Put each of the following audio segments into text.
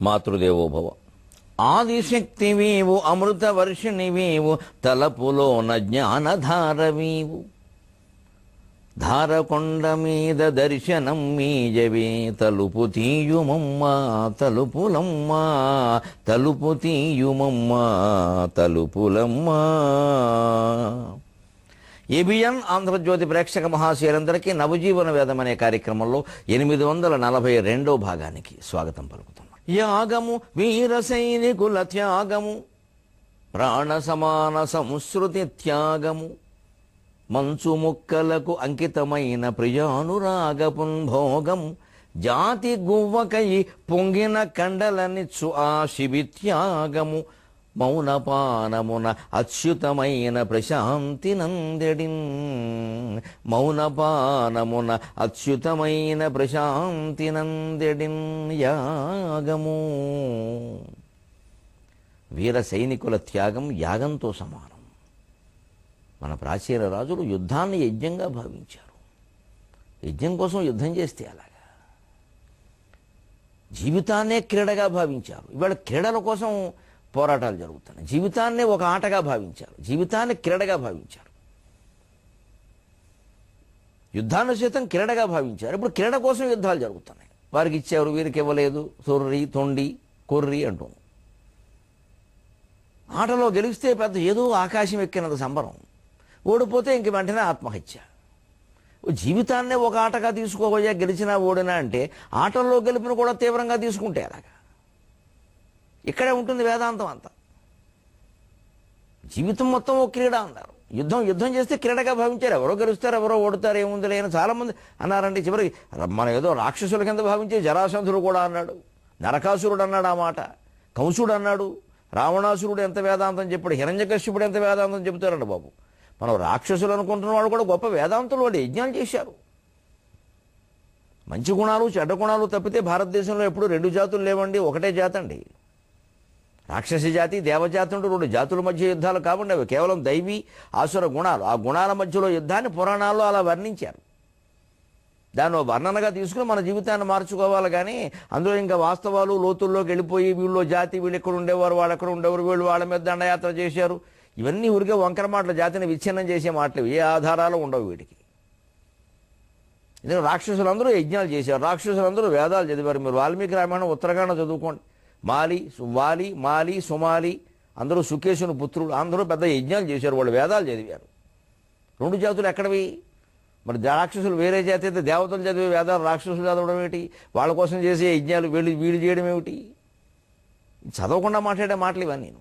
మాతృదేవోభవ. ఆదిశక్తివీవు అమృత వర్షిణివీవు తలపులోన జ్ఞానధారవీవు ధారకొండ మీద దర్శనం మీజవే తలుపు తీయుమమ్మా తలుపులమ్మా తలుపు తీయుమమ్మా తలుపులమ్మా. ఏబిఎన్ ఆంధ్రజ్యోతి ప్రేక్షక మహాశయులందరికీ నవజీవన వేదం అనే కార్యక్రమంలో 842వ భాగానికి స్వాగతం పలుకుతున్నాం. యాగము వీర సైనికుల త్యాగము ప్రాణ సమాన సంస్కృతి త్యాగము మంచు ముక్కలకు అంకితమైన ప్రియానురాగపున్ భోగం జాతి గువ్వకై పొంగిన కండలనిచ్చు ఆ శిబి త్యాగము మౌనపానమున అచ్యుతమైన ప్రశాంతి నందెడిన్ మౌనపానమున అచ్యుతమైన ప్రశాంతి నందెడిన్ యాగము. వీర సైనికుల త్యాగం యాగంతో సమానం. మన ప్రాచీన రాజులు యుద్ధాన్ని యజ్ఞంగా భావించారు. యజ్ఞం కోసం యుద్ధం చేస్తే అలాగా. జీవితాన్నే క్రీడగా భావించారు. ఇవాళ క్రీడల కోసం పోరాటాలు జరుగుతున్నాయి. జీవితాన్నే ఒక ఆటగా భావించారు. జీవితాన్ని క్రీడగా భావించారు. యుద్ధాన్ని సైతం క్రీడగా భావించారు. ఇప్పుడు క్రీడ కోసం యుద్ధాలు జరుగుతున్నాయి. వారికి ఇచ్చారు, వీరికి ఇవ్వలేదు, తొర్రి తొండి కొర్రి అంటూ. ఆటలో గెలిస్తే పెద్ద ఏదో ఆకాశం ఎక్కినంత సంబరం, ఓడిపోతే ఇంక వెంటనే ఆత్మహత్య. జీవితాన్నే ఒక ఆటగా తీసుకోబోయా, గెలిచినా ఓడినా అంటే ఆటల్లో గెలుపును కూడా తీవ్రంగా తీసుకుంటే అలాగా. ఇక్కడే ఉంటుంది వేదాంతం అంతా. జీవితం మొత్తం ఒక క్రీడ అన్నారు. యుద్ధం చేస్తే క్రీడగా భావించారు. ఎవరో గెలుస్తారు, ఎవరో ఓడుతారు, ఏముంది లేని చాలామంది అన్నారండి. చివరికి మనం ఏదో రాక్షసుల కింద భావించే జరాసంధుడు కూడా అన్నాడు, నరకాసురుడు అన్నాడు, ఆ మాట కంసుడు అన్నాడు, రావణాసురుడు ఎంత వేదాంతం చెప్పాడు, హిరణ్యకశ్యపుడు ఎంత వేదాంతం చెబుతారండి బాబు. మనం రాక్షసులు అనుకుంటున్న వాళ్ళు కూడా గొప్ప వేదాంతులు. వాళ్ళు యజ్ఞాలు చేశారు. మంచి గుణాలు చెడ్డ గుణాలు తప్పితే భారతదేశంలో ఎప్పుడు రెండు జాతులు లేవండి, ఒకటే జాతి అండి. రాక్షస జాతి, దేవజాతి అంటూ రెండు జాతుల మధ్య యుద్ధాలు కావండి. అవి కేవలం దైవీ ఆసుర గుణాలు. ఆ గుణాల మధ్యలో యుద్ధాన్ని పురాణాల్లో అలా వర్ణించారు. దాన్ని వర్ణనగా తీసుకుని మన జీవితాన్ని మార్చుకోవాలి. కానీ అందులో ఇంకా వాస్తవాలు లోతుల్లోకి వెళ్ళిపోయి వీళ్ళు జాతి, వీళ్ళు ఎక్కడ ఉండేవారు, వాళ్ళు ఎక్కడ ఉండేవారు, వీళ్ళు వాళ్ళ మీద దండయాత్ర చేశారు, ఇవన్నీ ఊరికే వంకర మాటలు, జాతిని విచ్ఛిన్నం చేసే మాటలు. ఏ ఆధారాలు ఉండవు వీటికి. ఎందుకంటే రాక్షసులందరూ యజ్ఞాలు చేశారు, రాక్షసులందరూ వేదాలు చదివారు. మీరు వాల్మీకి రామాయణం ఉత్తరాఖండ చదువుకోండి. మాలి సుమాలి అందరూ సుకేశుని పుత్రులు, అందరూ పెద్ద యజ్ఞాలు చేశారు. వాళ్ళు వేదాలు చదివారు. రెండు జాతులు ఎక్కడవి? మరి రాక్షసులు వేరే జాతి అయితే దేవతలు చదివే వేదాలు రాక్షసులు చదవడం ఏమిటి? వాళ్ళ కోసం చేసే యజ్ఞాలు వీళ్ళు చేయడం ఏమిటి? చదవకుండా మాట్లాడే మాటలు ఇవన్నీ.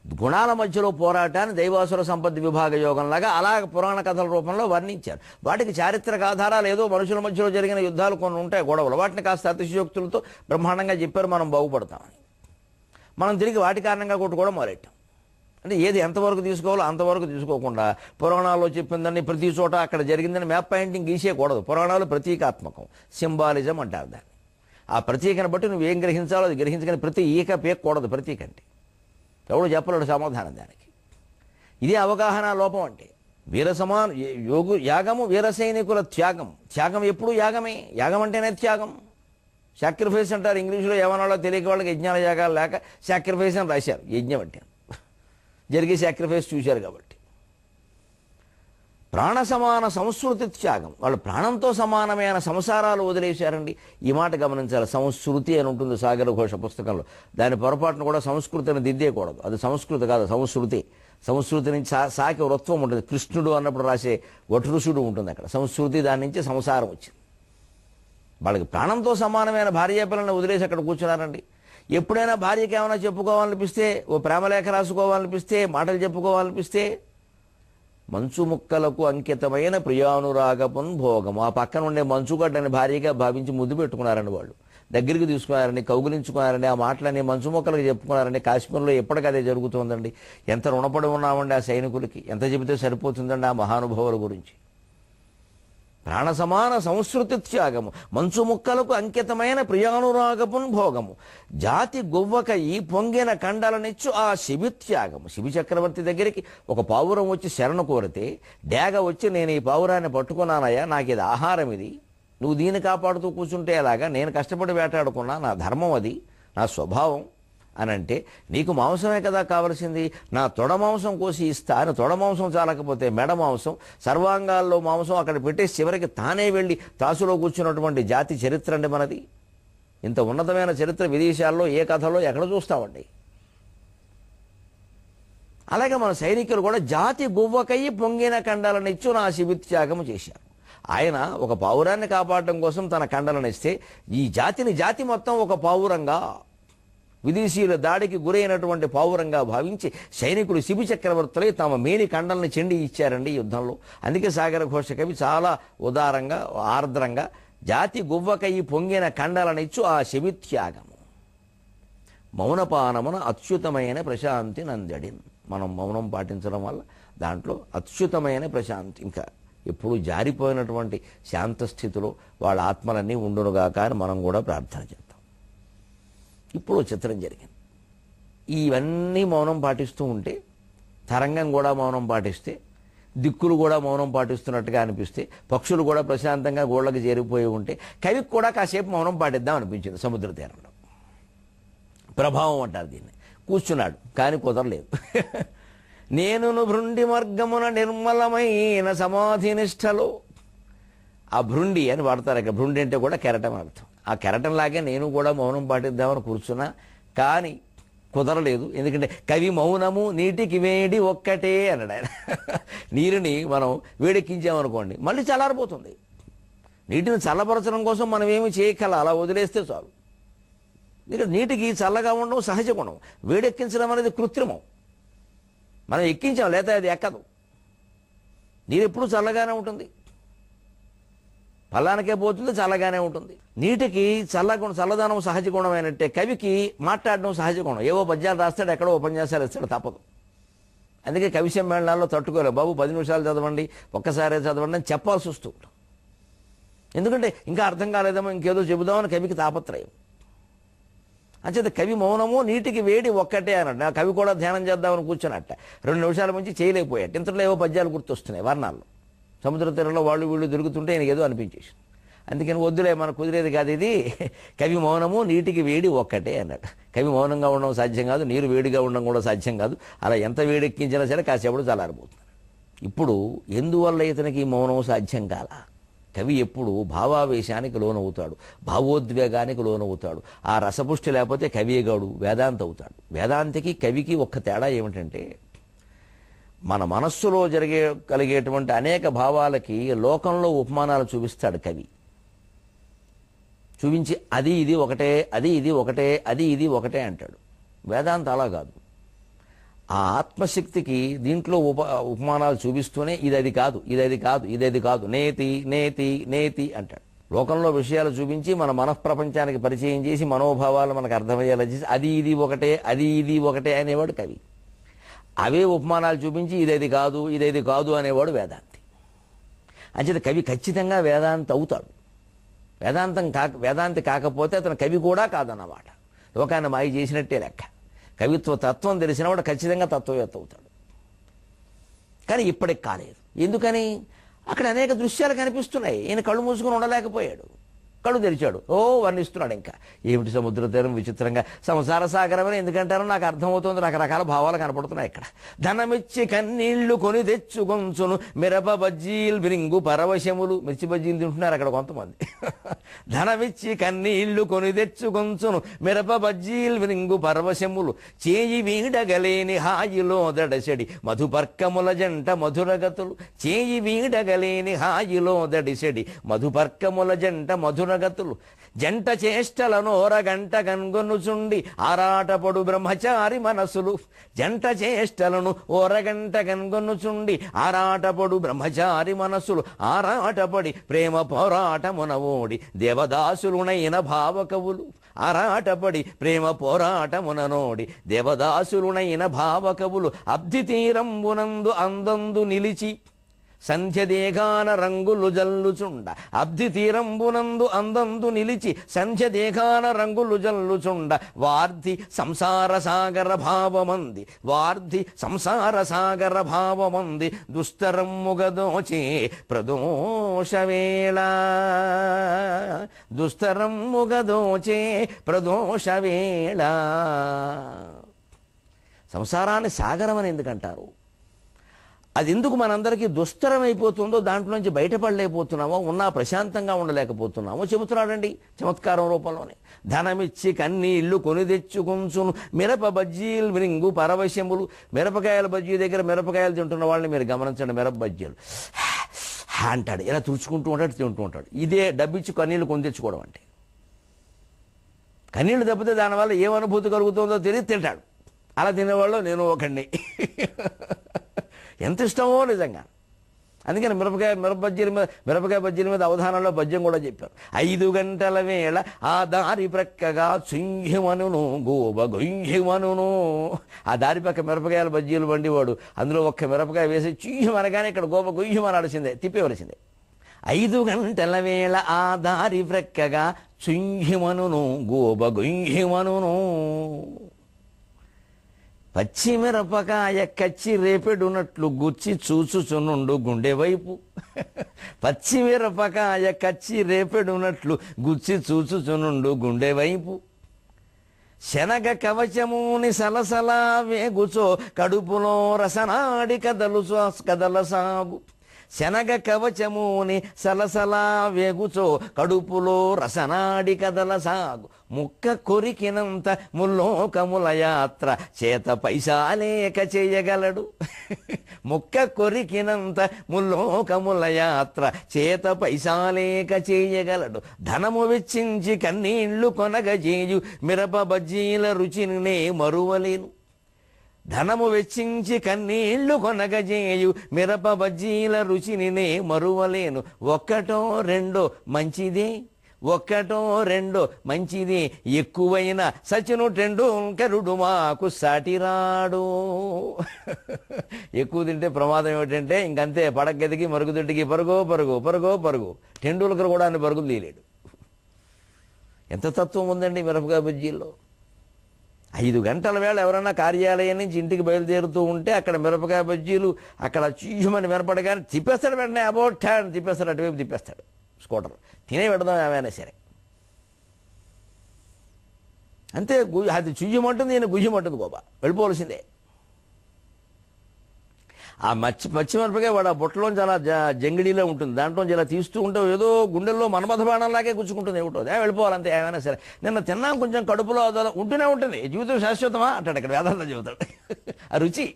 గుణాల మధ్యలో పోరాటాన్ని దైవాసుర సంపత్తి విభాగ యోగంలాగా అలా పురాణ కథల రూపంలో వర్ణించారు. వాటికి చారిత్రక ఆధారాలు ఏదో మనుషుల మధ్యలో జరిగిన యుద్ధాలు కొన్ని ఉంటాయి, గొడవలు. వాటిని కాస్త అతిశయోక్తులతో బ్రహ్మాండంగా చెప్పారు, మనం బాగుపడతామని. మనం తిరిగి వాటి కారణంగా కొట్టుకోవడం మొదలెట్టాం. అంటే ఏది ఎంతవరకు తీసుకోవాలో అంతవరకు తీసుకోకుండా పురాణాల్లో చెప్పిందని ప్రతి చోట అక్కడ జరిగిందని మ్యాప్ పాయింటింగ్ గీసేయకూడదు. పురాణాలు ప్రతీకాత్మకం, సింబాలిజం అంటారు దాన్ని. ఆ ప్రతీకను బట్టి నువ్వేం గ్రహించాలో అది గ్రహించగానే ప్రతి ఈక పేయకూడదు. ప్రతీక అంటే ఎవడు చెప్పలేడు సమాధానం దానికి. ఇదే అవగాహన లోపం అంటే. యాగము వీర సైనికుల త్యాగం. త్యాగం ఎప్పుడు యాగమే. యాగం అంటేనే త్యాగం. సాక్రిఫైస్ అంటారు ఇంగ్లీష్లో. ఏమన్నా తెలియక వాళ్ళకి యజ్ఞాల యాగాలు లేక సాక్రిఫైస్ అని రాశారు. యజ్ఞం అంటే జరిగే సాక్రిఫైస్ చూశారు కాబట్టి. ప్రాణ సమాన సంస్కృతి త్యాగం. వాళ్ళు ప్రాణంతో సమానమైన సంసారాలు వదిలేశారండి. ఈ మాట గమనించాలి. సంస్కృతి అని ఉంటుంది సాగర ఘోష పుస్తకంలో. దాని పొరపాటును కూడా సంస్కృతిని దిద్దేయకూడదు. అది సంస్కృతి కాదు, సంస్కృతి. సంస్కృతి నుంచి సాకి వృత్వం ఉంటుంది. కృష్ణుడు అన్నప్పుడు రాసే వటురుషుడు ఉంటుంది అక్కడ. సంస్కృతి, దాని నుంచి సంసారం వచ్చింది. వాళ్ళకి ప్రాణంతో సమానమైన భార్య పిల్లల్ని వదిలేసి అక్కడ కూర్చున్నారండి. ఎప్పుడైనా భార్యకి ఏమైనా చెప్పుకోవాలనిపిస్తే, ఓ ప్రేమలేఖ రాసుకోవాలనిపిస్తే, మాటలు చెప్పుకోవాలనిపిస్తే మంచు ముక్కలకు అంకితమైన ప్రియానురాగపున్ భోగం. ఆ పక్కన ఉండే మంచుగడ్డని భార్యగా భావించి ముద్దు పెట్టుకున్నారండి. వాళ్ళు దగ్గరికి తీసుకున్నారండి, కౌగులించుకున్నారండి. ఆ మాటలని మంచు మొక్కలకు చెప్పుకున్నారండి. కాశ్మీర్లో ఎప్పటికదే జరుగుతుందండి. ఎంత రుణపడి ఉన్నామండి ఆ సైనికులకి. ఎంత చెబితే సరిపోతుందండి ఆ మహానుభావుల గురించి. ప్రాణ సమాన సంస్కృతి త్యాగము మంచు ముక్కలకు అంకితమైన ప్రియానురాగపున్ భోగము జాతి గొవ్వక ఈ పొంగిన కండలనిచ్చు ఆ శిబి త్యాగము. శిబి చక్రవర్తి దగ్గరికి ఒక పావురం వచ్చి శరణు కోరితే డేగ వచ్చి, నేను ఈ పావురాన్ని పట్టుకున్నానయ్యా, నాకు ఇది ఆహారం, ఇది నువ్వు దీన్ని కాపాడుతూ కూర్చుంటే ఎలాగా? నేను కష్టపడి వేటాడుకున్నా, నా ధర్మం అది, నా స్వభావం అని అంటే నీకు మాంసమే కదా కావలసింది, నా తొడ మాంసం కోసి ఇస్తా అని. తొడ మాంసం చాలకపోతే మెడ మాంసం, సర్వాంగాల్లో మాంసం అక్కడ పెట్టేసి చివరికి తానే వెళ్ళి తాసులో కూర్చున్నటువంటి జాతి చరిత్ర అండి మనది. ఇంత ఉన్నతమైన చరిత్ర విదేశాల్లో ఏ కథలో ఎక్కడ చూస్తామండి. అలాగే మన సైనికులు కూడా జాతి గువ్వకయ్యి పొంగిన కండలనిచ్చు నా శిబిత్యాగము చేశారు. ఆయన ఒక పావురాన్ని కాపాడటం కోసం తన కండలనిస్తే ఈ జాతి మొత్తం ఒక పావురంగా, విదేశీయుల దాడికి గురైనటువంటి పావురంగా భావించి సైనికులు శిబి చక్రవర్తులై తమ మేని కండల్ని చెండి ఇచ్చారండి యుద్ధంలో. అందుకే సాగర ఘోష కవి చాలా ఉదారంగా, ఆర్ద్రంగా జాతి గువ్వకయ్యి పొంగిన కండలనిచ్చు ఆ శిబిత్యాగము మౌనపానమున అత్యుతమైన ప్రశాంతి నందడిన్. మనం మౌనం పాటించడం వల్ల దాంట్లో అత్యుతమైన ప్రశాంతి, ఇంకా ఎప్పుడు జారిపోయినటువంటి శాంతస్థితిలో వాళ్ళ ఆత్మలన్నీ ఉండునుగాక అని మనం కూడా ప్రార్థన చేద్దాం. ఇప్పుడు చిత్రం జరిగింది. ఇవన్నీ మౌనం పాటిస్తూ ఉంటే, తరంగం కూడా మౌనం పాటిస్తే, దిక్కులు కూడా మౌనం పాటిస్తున్నట్టుగా అనిపిస్తే, పక్షులు కూడా ప్రశాంతంగా గోళ్ళకి చేరిపోయి ఉంటే, కవికి కూడా కాసేపు మౌనం పాటిద్దాం అనిపించింది. సముద్ర తీరంలో ప్రభావం అంటారు దీన్ని. కూర్చున్నాడు, కానీ కుదరలేదు. నేనును భృండి మార్గమున నిర్మలమైన సమాధి నిష్టలో, ఆ భృండి అని వాడతారు ఇక్కడ. భృండి అంటే కూడా కెరటం అర్థం. ఆ కెరటంలాగే నేను కూడా మౌనం పాటిద్దామని కూర్చున్నా, కానీ కుదరలేదు. ఎందుకంటే కవి మౌనము నీటికి వేడి ఒక్కటే అన్నాడు ఆయన. నీరుని మనం వేడెక్కించామనుకోండి మళ్ళీ చల్లారిపోతుంది. నీటిని చల్లపరచడం కోసం మనం ఏమి చేయగల, అలా వదిలేస్తే చాలు. ఇక్కడ నీటికి చల్లగా ఉండడం సహజ గుణం, వేడెక్కించడం అనేది కృత్రిమం. మనం ఎక్కించాం, లేదా అది ఎక్కదు. నీరు ఎప్పుడు చల్లగానే ఉంటుంది, పల్లానికే పోతుంది, చల్లగానే ఉంటుంది. నీటికి చల్లదనం సహజ గుణమైనట్టే కవికి మాట్లాడడం సహజ గుణం. ఏవో పద్యాలు రాస్తాడు, ఎక్కడో ఉపన్యాసాలు ఇస్తాడు, తప్పదు. అందుకే కవి సమ్మేళనాల్లో తట్టుకోలేదు. బాబు 10 నిమిషాలు చదవండి, ఒక్కసారే చదవండి అని చెప్పాల్సి వస్తూ ఉంటుంది. ఎందుకంటే ఇంకా అర్థం కాలేదేమో, ఇంకేదో చెబుదామని కవికి తాపత్రయం. అంచేత కవి మౌనము నీటికి వేడి ఒక్కటే అన్నట్టు. ఆ కవి కూడా ధ్యానం చేద్దామని కూర్చున్నట్ట 2 నిమిషాల నుంచి చేయలేకపోయాడు. ఇంతలో ఏవో పద్యాలు గుర్తొస్తున్నాయి వర్ణాల్లో. సముద్ర తీరంలో వాళ్ళు వీళ్ళు దొరుకుతుంటే ఆయనకి ఏదో అనిపించేసి, అందుకని వద్దులే, మనకు కుదిరేది కాదు ఇది. కవి మౌనము నీటికి వేడి ఒక్కటే అన్నాడు. కవి మౌనంగా ఉండడం సాధ్యం కాదు, నీరు వేడిగా ఉండడం కూడా సాధ్యం కాదు. అలా ఎంత వేడెక్కించినా సరే కాసేపడు చల్లారిపోతుంది. ఇప్పుడు ఎందువల్ల ఇతనికి మౌనం సాధ్యం కాల? కవి ఎప్పుడు భావావేశానికి లోనవుతాడు, భావోద్వేగానికి లోనవుతాడు. ఆ రసపుష్టి లేకపోతే కవిగాడు వేదాంత అవుతాడు. వేదాంతికి కవికి ఒక్క తేడా ఏమిటంటే, మన మనస్సులో కలిగేటువంటి అనేక భావాలకి లోకంలో ఉపమానాలు చూపిస్తాడు కవి. చూపించి అది ఇది ఒకటే, అది ఇది ఒకటే, అది ఇది ఒకటే అంటాడు. వేదాంత అలా కాదు. ఆ ఆత్మశక్తికి దీంట్లో ఉపమానాలు చూపిస్తూనే ఇది అది కాదు, ఇది అది కాదు, ఇది అది కాదు, నేతి నేతి నేతి అంటాడు. లోకంలో విషయాలు చూపించి మన మనఃప్రపంచానికి పరిచయం చేసి మనోభావాలు మనకు అర్థమయ్యేలా చేసి అది ఇది ఒకటే, అది ఇది ఒకటే అనేవాడు కవి. అవే ఉపమానాలు చూపించి ఇదేది కాదు, ఇదేది కాదు అనేవాడు వేదాంతి. అంచేత కవి ఖచ్చితంగా వేదాంతి అవుతాడు. వేదాంతి కాకపోతే అతను కవి కూడా కాదన్నమాట. లోకాన్ని మాయ చేసినట్టే లెక్క. కవిత్వ తత్వం తెలిసినవాడు ఖచ్చితంగా తత్వవేత్త అవుతాడు. కానీ ఇప్పటికి కాలేదు. ఎందుకని? అక్కడ అనేక దృశ్యాలు కనిపిస్తున్నాయి. ఈయన కళ్ళు మూసుకుని ఉండలేకపోయాడు. కళ్ళు తెరిచాడు, వర్ణిస్తున్నాడు. ఇంకా ఏమిటి సముద్ర తీరం విచిత్రంగా, సంసార సాగరమని ఎందుకంటారో నాకు అర్థమవుతుంది. రకరకాల భావాలు కనపడుతున్నాయి ఇక్కడ. ధనమిచ్చి కన్నీళ్లు కొని తెచ్చుకొంచును మిరప బజ్జీలు విరింగు పరవశములు. మిర్చి బజ్జీలు తింటున్నారు అక్కడ కొంతమంది. ధనమిచ్చి కన్నీళ్లు కొని తెచ్చుకొంచును మిరప బజ్జీలు విరింగు పరవశములు. చేయి వీడగలేని హాయిలో దడసెడి మధుపర్కముల జంట మధురగతులు. చేయి వీడగలేని హాయిలో దడిసెడి మధుపర్కముల జంట మధురగతులు. జంట చేష్టలను ఓరగంట కనుగొనుచుండి ఆరాటపడు బ్రహ్మచారి మనసులు. జంట చేష్టలను ఓరగంట కనుగొనుచుండి ఆరాటపడు బ్రహ్మచారి మనసులు. ఆరాటపడి ప్రేమ పోరాటమున ఓడి దేవదాసులునైన భావకవులు. ఆరాటపడి ప్రేమ పోరాటమున నోడి దేవదాసులునైన భావకవులు. అబ్ధి తీరంబునందు అందందు నిలిచి సంధ్యదేగాన రంగులు జల్లుచుండ అబ్ధి తీరంబునందు అందందు నిలిచి సంధ్యదేగాన రంగులు జల్లుచుండ వార్ధి సంసార సాగర భావమంది వార్ధి సంసార సాగర భావమంది దుస్తరమ్ముగదోచే ప్రదోషవేళ దుస్తరమ్ముగదోచే ప్రదోషవేళ. సంసారాన్ని సాగరం అని ఎందుకంటారు? అది ఎందుకు మనందరికీ దుస్తరం అయిపోతుందో, దాంట్లో నుంచి బయటపడలేకపోతున్నామో, ఉన్నా ప్రశాంతంగా ఉండలేకపోతున్నామో చెబుతున్నాడండి చమత్కారం రూపంలోనే. ధనమిచ్చి కన్నీళ్లు కొని తెచ్చుకుంచును మిరప బజ్జీలు మిరింగు పరవశములు. మిరపకాయల బజ్జీ దగ్గర మిరపకాయలు తింటున్న వాళ్ళని మీరు గమనించండి. మిరప బజ్జీలు అంటాడు, ఇలా తుడుచుకుంటూ ఉంటాడు, తింటూ ఉంటాడు. ఇదే డబ్బిచ్చి కన్నీళ్లు కొని తెచ్చుకోవడం అంటే. కన్నీళ్లు తప్పితే దానివల్ల ఏం అనుభూతి కలుగుతుందో తెలియదు, తింటాడు. అలా తినేవాళ్ళు నేను ఒకడిని. ఎంత ఇష్టమో నిజంగా. అందుకని మిరపకాయ బజ్జీల మీద అవధానంలో పద్యం కూడా చెప్పారు. 5 గంటల వేళ ఆ దారి ప్రక్కగా సింహమనును గోబ గొంహిమనును. ఆ దారి పక్క మిరపకాయల బజ్జీలు వండివాడు అందులో ఒక్క మిరపకాయ వేసి చింహం అనగానే ఇక్కడ గోబ గొంహిమనాల్సిందే, తిప్పేవలసిందే. 5 గంటల వేళ ఆ దారి ప్రక్కగా సింహమనును గోబ గొంహిమనును. పచ్చిమిరపకాయ కచ్చి రేపెడునట్లు గుచ్చి చూచుచునుండు గుండె వైపు. పచ్చిమిరపకాయ కచ్చి రేపెడునట్లు గుచ్చి చూచుచునుండు గుండె వైపు. శనగ కవచముని సలసలా వేగుచో కడుపులో రసనాడి కదల సాగు. శనగ కవచముని సలసలా వేగుచో కడుపులో రసనాడి కదల సాగు. ముక్క కొరికినంత ముల్లోకముల యాత్ర చేత పైసాలేక చేయగలడు. ముక్క కొరికినంత ముల్లోకముల యాత్ర చేత పైసాలేక చేయగలడు. ధనము వెచ్చించి కన్నీళ్లు కొనగజేయు మిరప బజ్జీల రుచిని మరువలేను. ధనము వెచ్చించి కన్నీళ్లు కొనగజేయు మిరప బజ్జీల రుచిని మరువలేను. ఒక్కటో రెండో మంచిదే, ఒక్కటో రెండో మంచిది, ఎక్కువైన సచిను టెండూల్కరుడు మాకు సాటిరాడు. ఎక్కువ తింటే ప్రమాదం ఏమిటంటే ఇంకంతే, పడగదికి మరుగుదొడ్డికి పరుగో పరుగు పరుగో పరుగు. టెండూల్కర్ కూడా అన్ని పరుగులు తీయలేడు. ఎంత తత్వం ఉందండి మిరపకాయ బజ్జీల్లో. 5 గంటల వేళ ఎవరైనా కార్యాలయం నుంచి ఇంటికి బయలుదేరుతూ ఉంటే అక్కడ మిరపకాయ బజ్జీలు అక్కడ చీమని వినపడగానే తిప్పేస్తాడు. వెంటనే అబౌట్ హ్యాండ్ తిప్పేస్తాడు, అటువైపు తిప్పేస్తాడు స్కూటర్. తినే పెడదాం ఏమైనా సరే అంతే. అది చుయ్యమంటుంది, ఈయన గుయ్యమంటుంది. గోబా వెళ్ళిపోవలసిందే. ఆ పచ్చిమిరపకాయ వాడు ఆ బుట్టలోంచి అలా జంగిడీలో ఉంటుంది, దాంట్లోంచి ఇలా తీస్తూ ఉంటే ఏదో గుండెల్లో మన్మథ బాణంలాగే గుచ్చుకుంటుంది. ఏమిటో వెళ్ళిపోవాలంతే ఏమైనా సరే. నిన్న తిన్నాం కొంచెం కడుపులో ఉంటూనే ఉంటుంది. జీవితం శాశ్వతమా అంటాడు ఇక్కడ వేదాంతం చెబుతాడు. ఆ రుచి.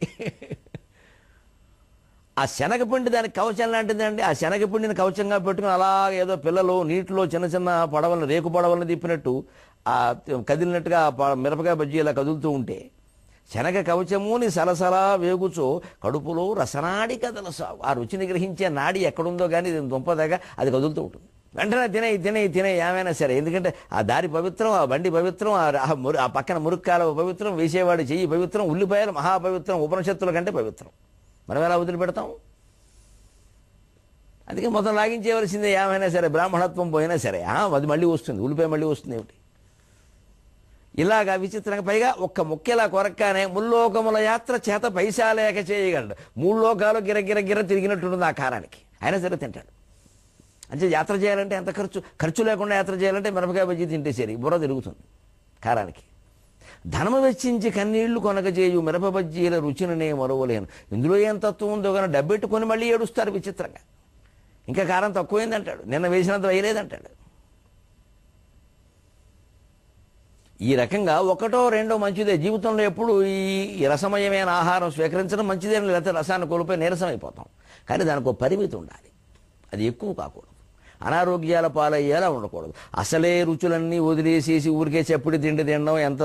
ఆ శనగపిండి దానికి కవచం లాంటిదండి. ఆ శనగపిండిని కవచంగా పెట్టుకుని అలా ఏదో పిల్లలు నీటిలో చిన్న చిన్న పడవలను, రేకు పడవలను తిప్పినట్టు ఆ కదిలినట్టుగా మిరపకాయ బజ్జీ ఇలా కదులుతూ ఉంటే, శనగ కవచముని సలసలా వేగుచో కడుపులో రసనాడి కదల సాగు. ఆ రుచిని గ్రహించే నాడి ఎక్కడుందో కానీ దుంపదగా అది కదులుతూ ఉంటుంది. వెంటనే తినే ఏమైనా సరే. ఎందుకంటే ఆ దారి పవిత్రం, ఆ బండి పవిత్రం, ఆ పక్కన మురుక్కాల పవిత్రం, వేసేవాడి చెయ్యి పవిత్రం, ఉల్లిపాయలు మహాపవిత్రం, ఉపనిషత్తుల కంటే పవిత్రం. మనం ఎలా వదిలిపెడతాం? అందుకే మొత్తం లాగించేవలసిందే ఏమైనా సరే. బ్రాహ్మణత్వం పోయినా సరే అది మళ్ళీ వస్తుంది, ఉల్లిపాయ మళ్ళీ వస్తుంది. ఏమిటి ఇలాగా విచిత్రంగా? పైగా ఒక్క ముక్కెలా కొరక్కానే ముల్లోకముల యాత్ర చేత పైసాలేక చేయగలడు. 3 లోకాలు గిర తిరిగినట్టుంటుంది ఆ కారానికి. అయినా సరే తింటాడు. అంటే యాత్ర చేయాలంటే ఎంత ఖర్చు లేకుండా యాత్ర చేయాలంటే మిరపకాయ బజ్జీ తింటే సరి, బుర్ర తిరుగుతుంది కారానికి. ధనము వెచ్చించి కన్నీళ్లు కొనగజేయు మిరప బజ్జీల రుచిని మరువలేను. ఇందులో ఏం తత్వం ఉందో కానీ డబ్బెట్టుకొని మళ్ళీ ఏడుస్తారు విచిత్రంగా. ఇంకా కారం తక్కువైందంటాడు, నిన్న వేసినంత వేయలేదంటాడు. ఈ రకంగా ఒకటో రెండో మంచిదే. జీవితంలో ఎప్పుడు ఈ రసమయమైన ఆహారం స్వీకరించడం మంచిదే. లేకపోతే రసాన్ని కోల్పోయి నీరసం అయిపోతాం. కానీ దానికి ఒక పరిమితి ఉండాలి. అది ఎక్కువ కాకూడదు. అనారోగ్యాల పాలయ్యేలా ఉండకూడదు. అసలే రుచులన్నీ వదిలేసేసి ఊరికే చెప్పుడి తిండి తినడం ఎంత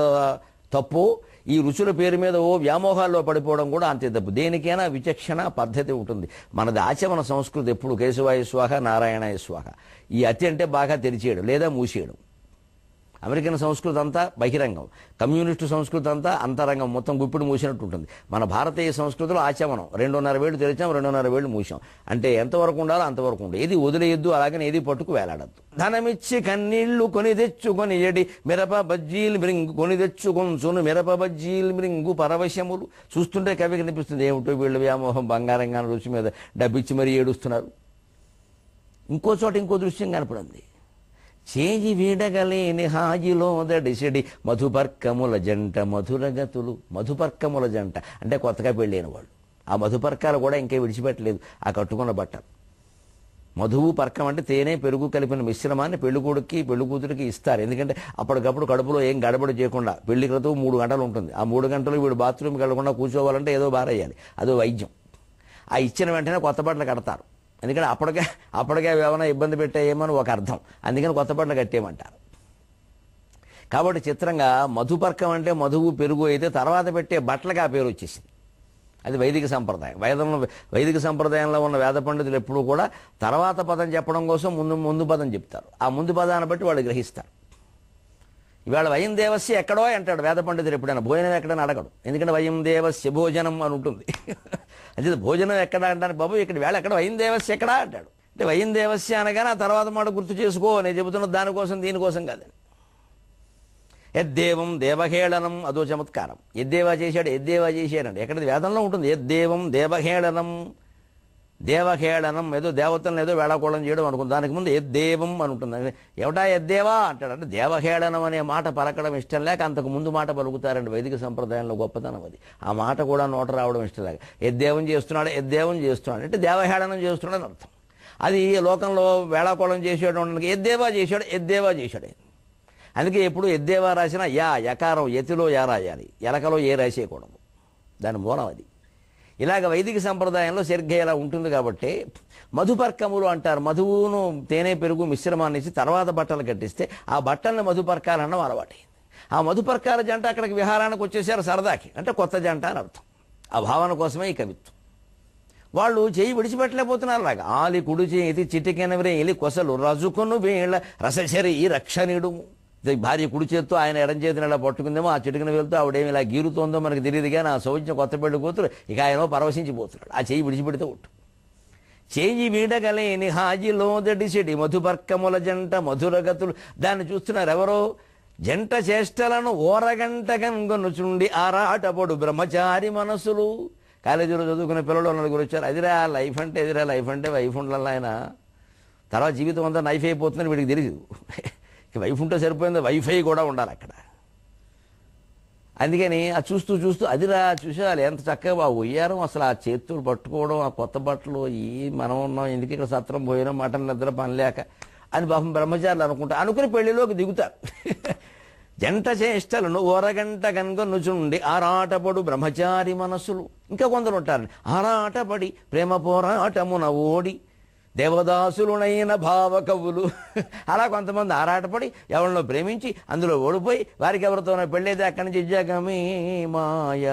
తప్పు. ఈ రుచుల పేరు మీద వ్యామోహాల్లో పడిపోవడం కూడా అంతే తప్పు. దేనికైనా విచక్షణ పద్ధతి ఉంటుంది. మనది ఆచమన సంస్కృతి ఎప్పుడు కేశవాయ స్వాహ నారాయణాయ స్వాహ. ఈ అతి అంటే బాగా తెరిచేయడం లేదా మూసేయడం. అమెరికన్ సంస్కృతి అంతా బహిరంగం, కమ్యూనిస్టు సంస్కృతి అంతా అంతరంగం, మొత్తం గుప్పిడి మూసినట్టు ఉంటుంది. మన భారతీయ సంస్కృతిలో ఆచమనం 2.5 వేళ్ళు తెరిచాం, 2.5 వేళ్ళు మూసాం. అంటే ఎంతవరకు ఉండాలో అంతవరకు ఉండే, ఏది వదిలేయద్దు, అలాగని ఏది పట్టుకు వేలాడద్దు. ధనమిచ్చి కన్నీళ్లు కొని తెచ్చుకొని ఎడి మిరప బజ్జీలు మృంగు కొని తెచ్చుకొంచును మిరప బజ్జీలు మృంగు పరవశములు. చూస్తుంటే కవి కనిపిస్తుంది, ఏమిటో వీళ్ళు వ్యామోహం బంగారంగా రుచి మీద డబ్బిచ్చి మరీ ఏడుస్తున్నారు. ఇంకో చోట ఇంకో దృశ్యం కనపడింది. చేయి వీడగలేని హాయిలో దడిసిడి మధుపర్కముల జంట మధురగతులు. మధుపర్కముల జంట అంటే కొత్తగా పెళ్ళైన వాళ్ళు. ఆ మధుపర్కాలు కూడా ఇంకా విడిచిపెట్టలేదు ఆ కట్టుకున్న బట్టలు. మధువు పర్కం అంటే తేనె పెరుగు కలిపిన మిశ్రమాన్ని పెళ్ళికొడుక్కి పెళ్లి కూతురికి ఇస్తారు. ఎందుకంటే అప్పటికప్పుడు కడుపులో ఏం గడబడి చేయకుండా, పెళ్లి క్రితం 3 గంటలు ఉంటుంది, ఆ 3 గంటలు వీడు బాత్రూమ్కి వెళ్లకుండా కూర్చోవాలంటే ఏదో బారయ్యాలి, అదో వైద్యం. ఆ ఇచ్చిన వెంటనే కొత్త బట్టలు కడతారు. ఎందుకంటే అప్పటికే ఏమైనా ఇబ్బంది పెట్టేయేమని ఒక అర్థం, అందుకని కొత్త బట్టలు కట్టేయమంటారు. కాబట్టి చిత్రంగా మధుపర్కం అంటే మధువు పెరుగు అయితే తర్వాత పెట్టే బట్టలకి ఆ పేరు వచ్చేసింది. అది వైదిక సంప్రదాయం. వైదిక సంప్రదాయంలో ఉన్న వేద పండితులు ఎప్పుడూ కూడా తర్వాత పదం చెప్పడం కోసం ముందు పదం చెప్తారు. ఆ ముందు పదాన్ని బట్టి వాళ్ళు గ్రహిస్తారు. ఇవాళ వయం దేవస్య ఎక్కడో అంటాడు వేద పండితులు. ఎప్పుడైనా భోజనం ఎక్కడని అడగడు, ఎందుకంటే వయం దేవస్య భోజనం అని ఉంటుంది. అది భోజనం ఎక్కడ అంటాను, బాబు ఇక్కడ వేళ ఎక్కడ వయం దేవస్య ఎక్కడా అంటాడు. అంటే వయం దేవస్య అనగానే ఆ తర్వాత మాట గుర్తు చేసుకో, నేను చెబుతున్నది దానికోసం దీనికోసం కాదని. యద్దేవం దేవహేళనం, అదో చమత్కారం. యద్దేవా చేశాడండి, ఎక్కడది వేదంలో ఉంటుంది. యద్దేవం దేవహేళనం, దేవహేళనం ఏదో దేవతలను ఏదో వేళాకోళం చేయడం అనుకుంది. దానికి ముందు యద్దేవం అని ఉంటుంది. ఎవటా యద్దేవా అంటాడు. అంటే దేవహేళనం అనే మాట పలకడం ఇష్టం లేక అంతకు ముందు మాట పలుకుతారండి. వైదిక సంప్రదాయంలో గొప్పతనం అది. ఆ మాట కూడా నోట రావడం ఇష్టం లేక యద్దేవం చేస్తున్నాడు అంటే దేవహేళనం చేస్తున్నాడని అర్థం. అది లోకంలో వేళాకోళం చేసేటువంటి యద్దేవా చేశాడు. అందుకే ఎప్పుడు యద్దేవా రాసినా యకారం యతిలో యా రాయాలి, ఎలకలో ఏ రాసేయకూడదు. దాని మూలం అది. ఇలాగ వైదిక సంప్రదాయంలో సరిగ్గా ఇలా ఉంటుంది. కాబట్టి మధుపర్కములు అంటారు. మధువును తేనె పెరుగు మిశ్రమాన్ని ఇచ్చి తర్వాత బట్టలు కట్టిస్తే ఆ బట్టల్ని మధుపర్కాలన్నడం అలవాటైంది. ఆ మధుపర్కాల జంట అక్కడికి విహారానికి వచ్చేసారు సరదాకి, అంటే కొత్త జంట అని అర్థం. ఆ భావన కోసమే ఈ కవిత్వం. వాళ్ళు చేయి విడిచిపెట్టలేకపోతున్నారు. అలాగా ఆలి కుడి చేతి చిటికెనవరే ఎలి కొసలు రజుకొను వేళ రసశరి రక్షణిడు. భార్య కుడి చేత్తో ఆయన ఎడం చేతిని ఇలా పట్టుకుందేమో, ఆ చిటికిన వెళ్తూ ఆవిడేమి ఇలా గీరుతోందో మనకు తెలియదు. కానీ ఆ సౌజ్ఞ కొత్త పెళ్లి కూతురు ఇక ఆయన పరవశించిపోతున్నాడు. ఆ చేయి విడిచిపెడితే ఒట్టు. చేయి వీడగలేని హాజిలో దడిసిడి మధుపర్కముల జంట మధురగతులు. దాన్ని చూస్తున్నారు ఎవరో. జంట చేష్టలను ఓరగంట కనుగొనుచుండి ఆరాటపడు బ్రహ్మచారి మనసులు. కాలేజీలో చదువుకునే పిల్లలు నలుగురు వచ్చారు. అదిరా లైఫ్ అంటే వైఫ్ ఉండాలి. ఆయన తర్వాత జీవితం అంతా నైఫ్ అయిపోతుందని వీడికి తెలియదు. వైఫ్ ఉంటే సరిపోయింది, వైఫై కూడా ఉండాలి అక్కడ. అందుకని ఆ చూస్తూ అదిరా చూసేవాళ్ళు ఎంత చక్కగా బాగా ఉయ్యారం. అసలు ఆ చేతులు పట్టుకోవడం, ఆ కొత్త బట్టలు, మనం ఉన్నాం ఎందుకు ఇక్కడ సత్రం పోయినా మటన్ నిద్ర పని లేక అని పాపం బ్రహ్మచారులు అనుకుని పెళ్లిలోకి దిగుతారు. జంట చేష్టలను ఓరగంట కనుగొనుచుండి ఆరాటపడు బ్రహ్మచారి మనసులు. ఇంకా కొందరు ఉంటారు ఆరాటపడి ప్రేమ పోరాటమున ఓడి దేవదాసులునైన భావ కవులు. అలా కొంతమంది ఆరాటపడి ఎవరినో ప్రేమించి అందులో ఓడిపోయి వారికి ఎవరితోనో పెళ్ళైతే అక్కడి నుంచి జగమే మాయ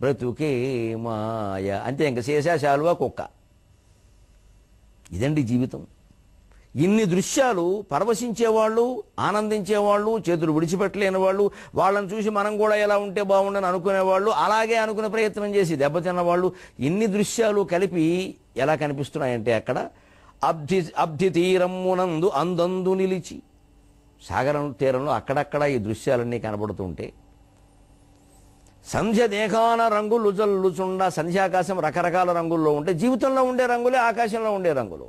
బ్రతుకే మాయ అంతే. ఇంక శేషాశాలువా కుక్క. ఇదండి జీవితం. ఇన్ని దృశ్యాలు పరవశించేవాళ్ళు, ఆనందించేవాళ్ళు, చేతులు విడిచిపెట్టలేని వాళ్ళు, వాళ్ళని చూసి మనం కూడా ఎలా ఉంటే బాగుండని అనుకునేవాళ్ళు, అలాగే అనుకునే ప్రయత్నం చేసి దెబ్బతిన్నవాళ్ళు, ఇన్ని దృశ్యాలు కలిపి ఎలా కనిపిస్తున్నాయంటే అక్కడ అబ్ధి తీరమునందు అందందు నిలిచి. సాగరం తీరంలో అక్కడక్కడ ఈ దృశ్యాలన్నీ కనబడుతుంటే సంధ్య దేహాన రంగులు జల్లుచుండ. సంధ్యాకాశం రకరకాల రంగుల్లో ఉంటే జీవితంలో ఉండే రంగులే ఆకాశంలో ఉండే రంగులు.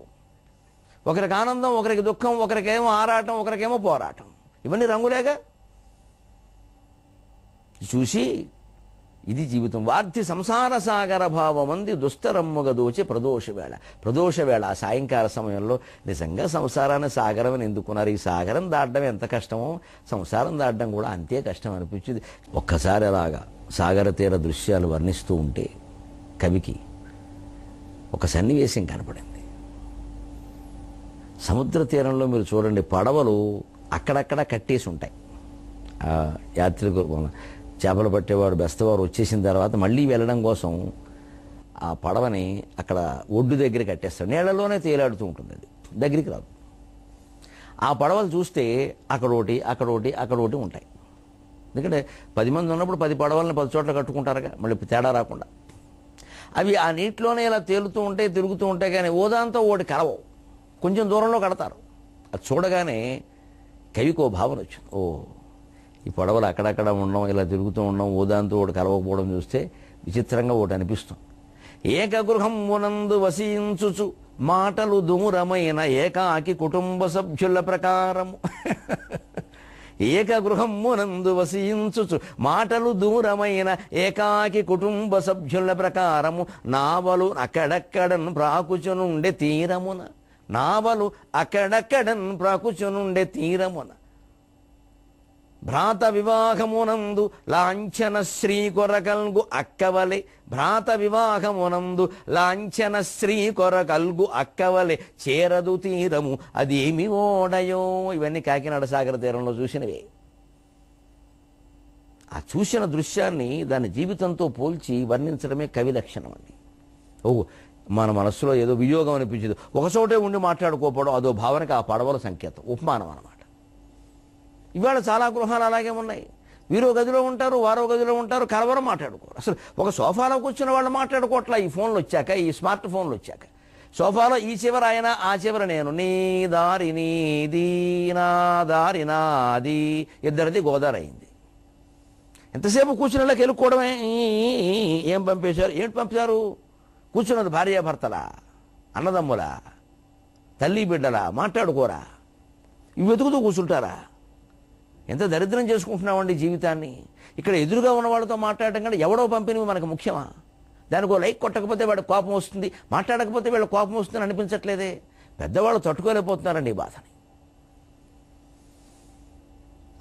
ఒకరికి ఆనందం, ఒకరికి దుఃఖం, ఒకరికేమో ఆరాటం, ఒకరికేమో పోరాటం. ఇవన్నీ రంగులేగా. చూసి ఇది జీవితం. వార్ధి సంసార సాగర భావమంది దుస్తరమ్ముగ దోచి ప్రదోష వేళ ఆ సాయంకాల సమయంలో నిజంగా సంసారాన్ని సాగరం అని ఎందుకున్నారు. ఈ సాగరం దాటడం ఎంత కష్టమో సంసారం దాటడం కూడా అంతే కష్టం అనిపించింది. ఒక్కసారి అలాగా సాగర తీర దృశ్యాలు వర్ణిస్తూ ఉంటే కవికి ఒక సన్నివేశం కనపడింది. సముద్ర తీరంలో మీరు చూడండి, పడవలు అక్కడక్కడ కట్టేసి ఉంటాయి. యాత్రికులు చేపలు పట్టేవాడు బెస్తవారు వచ్చేసిన తర్వాత మళ్ళీ వెళ్ళడం కోసం ఆ పడవని అక్కడ ఒడ్డు దగ్గర కట్టేస్తాడు. నీళ్లలోనే తేలాడుతూ ఉంటుంది, అది దగ్గరికి రాదు. ఆ పడవలు చూస్తే అక్కడోటి అక్కడోటి అక్కడోటి ఉంటాయి. ఎందుకంటే 10 మంది ఉన్నప్పుడు 10 పడవలని 10 చోట్ల కట్టుకుంటారుగా, మళ్ళీ తేడా రాకుండా. అవి ఆ నీటిలోనే ఇలా తేలుతూ ఉంటాయి, తిరుగుతూ ఉంటాయి, కానీ ఓదాంతో ఒకటి కలవవు, కొంచెం దూరంలో కడతారు. అది చూడగానే కవికో భావన వచ్చింది, ఓ ఈ పడవలు అక్కడక్కడ ఉండడం, ఇలా తిరుగుతూ ఉండడం, ఓదాంతో ఒకటి కలవకపోవడం చూస్తే విచిత్రంగా ఒకటి అనిపిస్తుంది. ఏకగృహమునందు వసించుచు మాటలు దూరమైన ఏకాకి కుటుంబ సభ్యుల ప్రకారము. ఏకగృహమునందు వసించుచు మాటలు దూరమైన ఏకాకి కుటుంబ సభ్యుల ప్రకారము నావలు అక్కడక్కడన్ ప్రాకుచునుండే తీరమున. నావలు అక్కడక్కడన్ ప్రాకుచునుండే తీరమున. భ్రాత వివాహమునందు లాంఛన శ్రీ కొరకల్గు అక్కవలె. భ్రాత వివాహమునందు లాంఛన శ్రీ కొరకల్గు అక్కవలె చేరదు తీరము అదేమి ఓడయో. ఇవన్నీ కాకినాడ సాగర తీరంలో చూసినవే. ఆ చూసిన దృశ్యాన్ని దాని జీవితంతో పోల్చి వర్ణించడమే కవి లక్షణం అండి. మన మనస్సులో ఏదో వియోగం అనిపించదు, ఒకచోటే ఉండి మాట్లాడుకోకపోవడం అదో భావనకి ఆ పడవల సంకేతం, ఉపమానం అన్నమాట. ఇవాళ చాలా గృహాలు అలాగే ఉన్నాయి. వీరో గదిలో ఉంటారు, వారో గదిలో ఉంటారు, కలవరం మాట్లాడుకోరు. అసలు ఒక సోఫాలో కూర్చున్న వాళ్ళు మాట్లాడుకోవట్లా. ఈ ఫోన్లు వచ్చాక, ఈ స్మార్ట్ ఫోన్లు వచ్చాక సోఫాలో ఈ చివర ఆయన, ఆ చివర నేను, నీ దారి నీది, నా దారి నాది, ఇద్దరిది గోదారి అయింది. ఎంతసేపు కూర్చున్నళ్ళకి వెళ్ళుకోవడమే. ఏం పంపేశారు, ఏంటి పంపించారు? కూర్చున్నది భార్యాభర్తలా, అన్నదమ్ములా, తల్లి బిడ్డలా, మాట్లాడుకోరా? ఇవి వెతుకుతూ కూర్చుంటారా? ఎంత దరిద్రం చేసుకుంటున్నామండి జీవితాన్ని. ఇక్కడ ఎదురుగా ఉన్న వాళ్ళతో మాట్లాడటం కంటే ఎవడో పంపినవి మనకు ముఖ్యమా? దానికో లైక్ కొట్టకపోతే వాడికి కోపం వస్తుంది, మాట్లాడకపోతే వీళ్ళ కోపం వస్తుందని అనిపించట్లేదే. పెద్దవాళ్ళు తట్టుకోలేకపోతున్నారండి ఈ బాధని.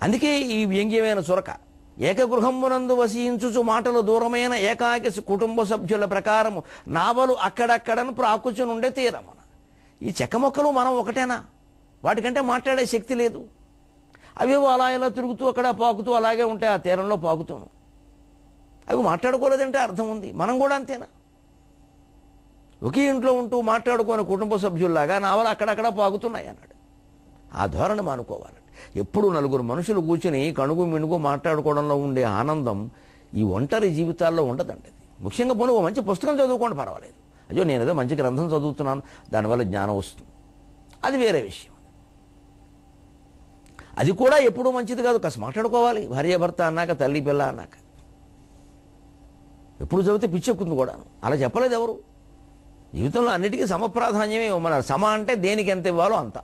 అందుకే ఈ వ్యంగ్యమైన చురక. ఏకగృహమునందు వసించుచు మాటలు దూరమైన ఏకాకి కుటుంబ సభ్యుల ప్రకారము నావలు అక్కడక్కడను ప్రాకుచునుండే తీరమున. ఈ చెక్క మొక్కలు మనం ఒకటేనా? వాటికంటే మాట్లాడే శక్తి లేదు. అవేవో అలా ఇలా తిరుగుతూ అక్కడ పాకుతూ అలాగే ఉంటాయి, ఆ తీరంలో పాకుతూను. అవి మాట్లాడుకోలేదంటే అర్థం ఉంది. మనం కూడా అంతేనా? ఒకే ఇంట్లో ఉంటూ మాట్లాడుకోని కుటుంబ సభ్యుల్లాగా నావలు అక్కడక్కడ పాకుతున్నాయి అన్నాడు. ఆ ధోరణి మానుకోవాలండి. ఎప్పుడు నలుగురు మనుషులు కూర్చుని కణుగు మిణుగు మాట్లాడుకోవడంలో ఉండే ఆనందం ఈ ఒంటరి జీవితాల్లో ఉండదండి. ముఖ్యంగా పోనీ ఓ మంచి పుస్తకం చదువుకోండి, పర్వాలేదు. అయ్యో నేనేదో మంచి గ్రంథం చదువుతున్నాను, దానివల్ల జ్ఞానం వస్తుంది, అది వేరే విషయం. అది కూడా ఎప్పుడూ మంచిది కాదు. కాస్త మాట్లాడుకోవాలి, భార్యాభర్త అన్నాక, తల్లి పిల్ల అన్నాక. ఎప్పుడు చదివితే పిచ్చెక్కుంది కూడా. అలా చెప్పలేదు ఎవరు. జీవితంలో అన్నిటికీ సమప్రాధాన్యమే ఇవ్వమన్నారు. సమ అంటే దేనికి ఎంత ఇవ్వాలో అంత.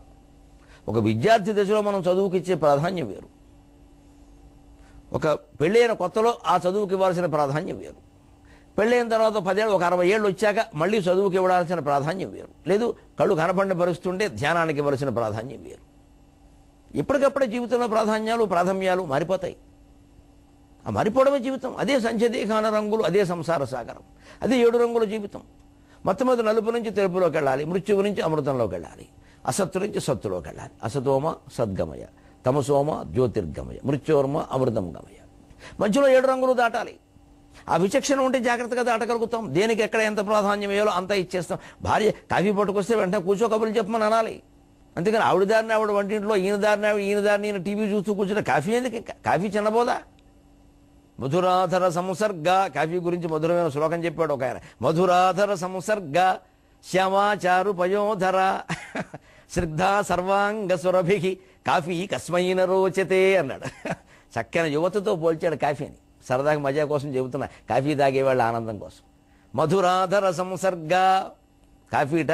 ఒక విద్యార్థి దశలో మనం చదువుకి ఇచ్చే ప్రాధాన్యం వేరు, ఒక పెళ్ళైన కొత్తలో ఆ చదువుకి ఇవ్వాల్సిన ప్రాధాన్యం వేరు, పెళ్ళైన తర్వాత 10 ఏళ్ళు, ఒక 60 ఏళ్ళు వచ్చాక మళ్ళీ చదువుకి ఇవ్వాల్సిన ప్రాధాన్యం వేరు, లేదు కళ్ళు కనపడిన పరిస్థితుంటే ధ్యానానికి ఇవ్వాల్సిన ప్రాధాన్యం వేరు. ఎప్పటికప్పుడే జీవితంలో ప్రాధాన్యాలు మారిపోతాయి. ఆ మారిపోవడమే జీవితం. అదే సంచదేహాన రంగులు, అదే సంసార సాగరం, అదే 7 రంగుల జీవితం. మొట్టమొదటి నలుపు నుంచి తెలుపులోకి వెళ్ళాలి, మృత్యువు నుంచి అమృతంలోకి వెళ్ళాలి, అసత్తు నుంచి సత్తులోకి వెళ్ళాలి. అసతోమ సద్గమయ, తమసోమ జ్యోతిర్గమయ, మృత్యోర్మ అమృతం గమయ. మధ్యలో 7 రంగులు దాటాలి. ఆ విచక్షణ ఉంటే జాగ్రత్తగా దాటగలుగుతాం. దేనికి ఎక్కడ ఎంత ప్రాధాన్యం వేయాలో అంతా ఇచ్చేస్తాం. భార్య కాఫీ పట్టుకొస్తే వెంటనే కూర్చో కబుర్లు చెప్పమని అనాలి. అంతేకాని ఆవిడ దారిని ఆవిడ వంటింట్లో, ఈయన దారిని ఈయన టీవీ చూస్తూ కూర్చున్న కాఫీ ఎందుకు? కాఫీ చిన్నబోదా? మధురాధర సంసర్గ, కాఫీ గురించి మధురమైన శ్లోకం చెప్పాడు ఒక ఆయన. మధురాధర సంసర్గ శ్యామాచారు పయోధర శ్రద్ధా సర్వాంగ సురభి కాఫీ కస్మైన రోచతే అన్నాడు. చక్కని యువతతో పోల్చాడు కాఫీని. సరదాగా మజా కోసం చెబుతున్నా, కాఫీ తాగేవాళ్ళ ఆనందం కోసం. మధురాధర సంసర్గ, కాఫీట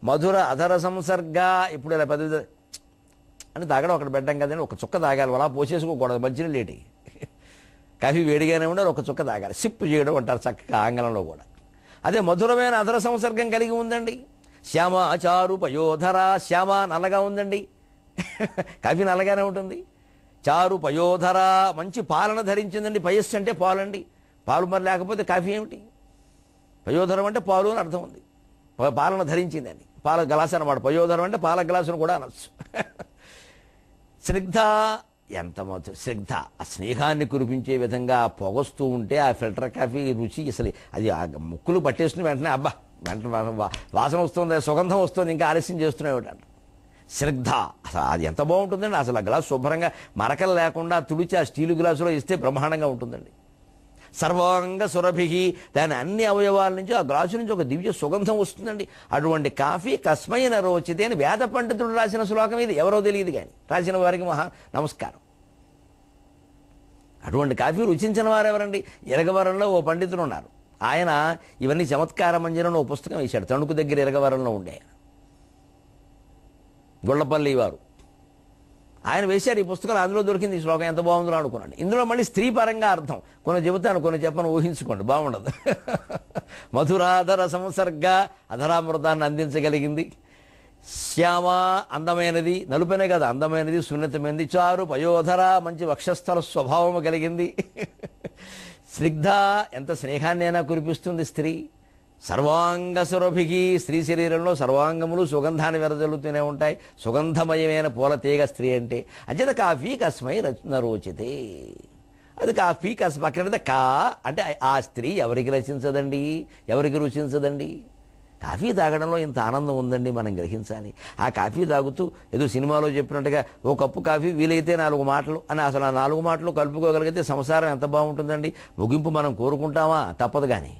మధుర అధర సంసర్గ. ఇప్పుడు ఇలా పెద్ద అని తాగడం అక్కడ పెట్టాం కదండి, ఒక చుక్క తాగాలి, అలా పోసేసుకోకూడదు. మంచినీళ్ళు లేటి, కాఫీ వేడిగానే ఉండాలి, ఒక చుక్క తాగాలి. సిప్ చేయడం అంటారు చక్కగా ఆంగ్లంలో కూడా. అదే మధురమైన అధర సంసర్గం కలిగి ఉందండి. శ్యామ చారు పయోధర, శ్యామ నల్లగా ఉందండి, కాఫీ నల్లగానే ఉంటుంది. చారు పయోధర, మంచి పాలన ధరించిందండి. పయస్సు అంటే పాలండి, పాలు మరి లేకపోతే కాఫీ ఏమిటి? పయోధరం అంటే పాలు అని అర్థం ఉంది. పాలన ధరించిందండి, పాల గ్లాస్ అన్నమాట. పయోధరం అంటే పాల గ్లాసును కూడా అనొచ్చు. స్నిగ్ధ, ఎంత స్నిగ్ధ, ఆ స్నేహాన్ని కురిపించే విధంగా పొగస్తూ ఉంటే ఆ ఫిల్టర్ కాఫీ రుచి అసలు అది ముక్కులు పట్టేస్తున్న వెంటనే అబ్బా వెంటనే వాసన వస్తుంది, సుగంధం వస్తుంది, ఇంకా ఆలస్యం చేస్తున్నాయి అంట. శ్రద్ధ, అసలు అది ఎంత బాగుంటుందండి. అసలు ఆ గ్లాసు శుభ్రంగా మరకలు లేకుండా తుడిచి ఆ స్టీలు గ్లాసులో ఇస్తే బ్రహ్మాండంగా ఉంటుందండి. సర్వాంగ సురభి, దాని అన్ని అవయవాల నుంచి ఆ గ్లాసు నుంచి ఒక దివ్య సుగంధం వస్తుందండి. అటువంటి కాఫీ కస్మైన రోచితే అని వేద పండితుడు రాసిన శ్లోకం ఇది. ఎవరో తెలియదు కానీ రాసిన వారికి మహా నమస్కారం. అటువంటి కాఫీ రుచించిన వారు ఎవరండి? ఇరగవరంలో ఓ పండితులు ఉన్నారు. ఆయన ఇవన్నీ చమత్కార మంజరం ఓ పుస్తకం వేశాడు. తణుకు దగ్గర ఇరగవరంలో ఉండే గొల్లపల్లి వారు ఆయన వేశారు ఈ పుస్తకాలు. అందులో దొరికింది ఈ శ్లోకం. ఎంత బాగుందో అనుకున్నాను. ఇందులో మళ్ళీ స్త్రీ పరంగా అర్థం కొన్ని చెబుతాను, కొన్ని చెప్పను, ఊహించుకోండి, బాగుండదు. మధురాధర సంసర్గ, అధరామృతాన్ని అందించగలిగింది. శ్యామ, అందమైనది, నలుపనే కదా అందమైనది, సున్నితమైనది. చారు, పయోధర, మంచి వక్షస్థల స్వభావము కలిగింది. స్నిగ్ధ, ఎంత స్నేహాన్నైనా కురిపిస్తుంది స్త్రీ. సర్వాంగ సురభికి, స్త్రీ శరీరంలో సర్వాంగములు సుగంధాన్ని వెదజల్లుతూనే ఉంటాయి. సుగంధమయమైన పూల తీగ స్త్రీ అంటే. అంచేత కాఫీ కస్మై రోచితే, అది కాఫీ కస్ పక్కన కా అంటే ఆ స్త్రీ ఎవరికి రచించదండి, ఎవరికి రుచించదండి. కాఫీ తాగడంలో ఇంత ఆనందం ఉందండి, మనం గ్రహించాలి. ఆ కాఫీ తాగుతూ ఏదో సినిమాలో చెప్పినట్టుగా ఓ కప్పు కాఫీ వీలైతే 4 మాటలు అని, అసలు ఆ 4 మాటలు కలుపుకోగలిగితే సంసారం ఎంత బాగుంటుందండి. ముగింపు మనం కోరుకుంటామా? తప్పదు కానీ